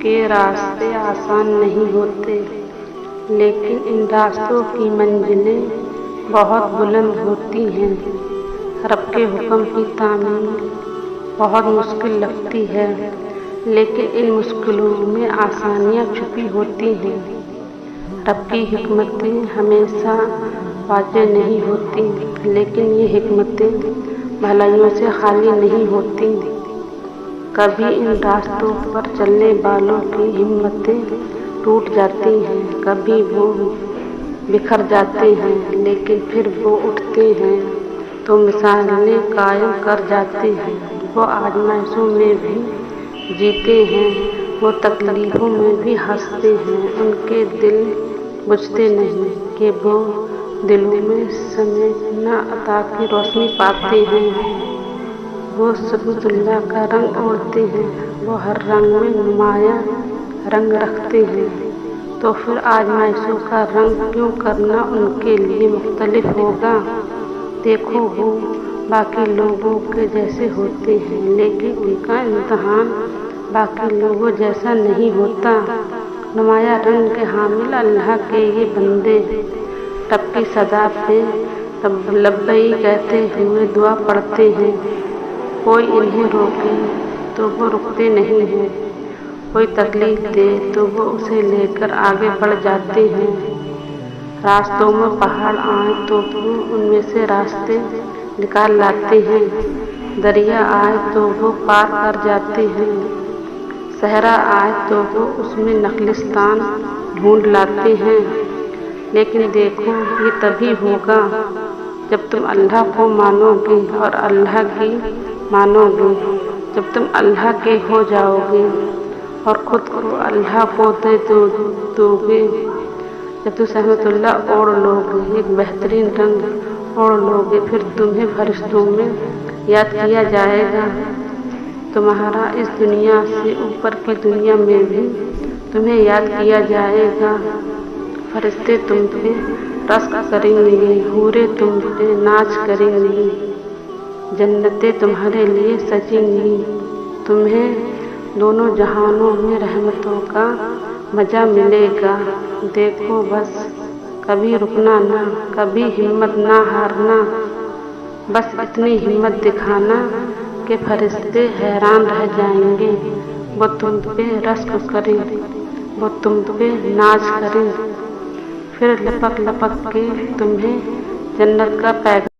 کے راستے آسان نہیں ہوتے، لیکن ان راستوں کی منزلیں بہت بلند ہوتی ہیں۔ رب کے حکم کی تعمیل بہت مشکل لگتی ہے، لیکن ان مشکلوں میں آسانیاں چھپی ہوتی ہیں۔ رب کی حکمتیں ہمیشہ واضح نہیں ہوتی، لیکن یہ حکمتیں بھلائیوں سے خالی نہیں ہوتی۔ کبھی ان راستوں پر چلنے والوں کی ہمتیں ٹوٹ جاتی ہیں، کبھی وہ بکھر جاتے ہیں، لیکن پھر وہ اٹھتے ہیں تو مثالیں قائم کر جاتے ہیں۔ وہ آزمائشوں میں بھی جیتے ہیں، وہ تکلیفوں میں بھی ہنستے ہیں۔ ان کے دل بجھتے نہیں کہ وہ دلوں میں سمیٹنا عطا کی روشنی پاتے ہیں۔ وہ صفات اللہ کا رنگ اوڑھتے ہیں، وہ ہر رنگ میں نمایاں رنگ رکھتے ہیں۔ تو پھر آزمائشوں کا رنگ کیوں کرنا ان کے لیے مختلف ہوگا؟ دیکھو، وہ باقی لوگوں کے جیسے ہوتے ہیں، لیکن ان کا امتحان باقی لوگوں جیسا نہیں ہوتا۔ نمایاں رنگ کے حامل اللہ کے یہ بندے رب کی صدا پہ لبیک کہتے ہوئے دعا پڑھتے ہیں۔ کوئی انہیں روکے تو وہ رکتے نہیں ہیں، کوئی تکلیف دے تو وہ اسے لے کر آگے بڑھ جاتے ہیں۔ راستوں میں پہاڑ آئیں تو وہ ان میں سے راستے نکال لاتے ہیں، دریا آئے تو وہ پار کر جاتے ہیں، صحرا آئے تو وہ اس میں نخلستان ڈھونڈ لاتے ہیں۔ لیکن دیکھو، یہ تبھی ہوگا جب تم اللہ کو مانو گے اور اللہ کی مانو گے، جب تم اللہ کے ہو جاؤ گے اور خود کو اللہ کو دے دو گے، جب تم صفات اللہ اوڑھ لو گے، ایک بہترین رنگ اوڑھ لو گے، پھر تمہیں فرشتوں میں یاد کیا جائے گا، تمہارا اس دنیا سے اوپر کی دنیا میں بھی تمہیں یاد کیا جائے گا۔ فرشتے تم پہ رشک کریں گے، حوریں تم پہ ناز کریں گی، جنتیں تمہارے لیے سجیں گی، تمہیں دونوں جہانوں میں رحمتوں کا مزہ ملے گا۔ دیکھو، بس کبھی رکنا نہ، کبھی ہمت نہ ہارنا، بس اتنی ہمت دکھانا کہ فرشتے حیران رہ جائیں گے۔ وہ تم پہ رشک کریں، وہ تم پہ ناز کریں، پھر لپک لپک کے تمہیں جنت کا پیغام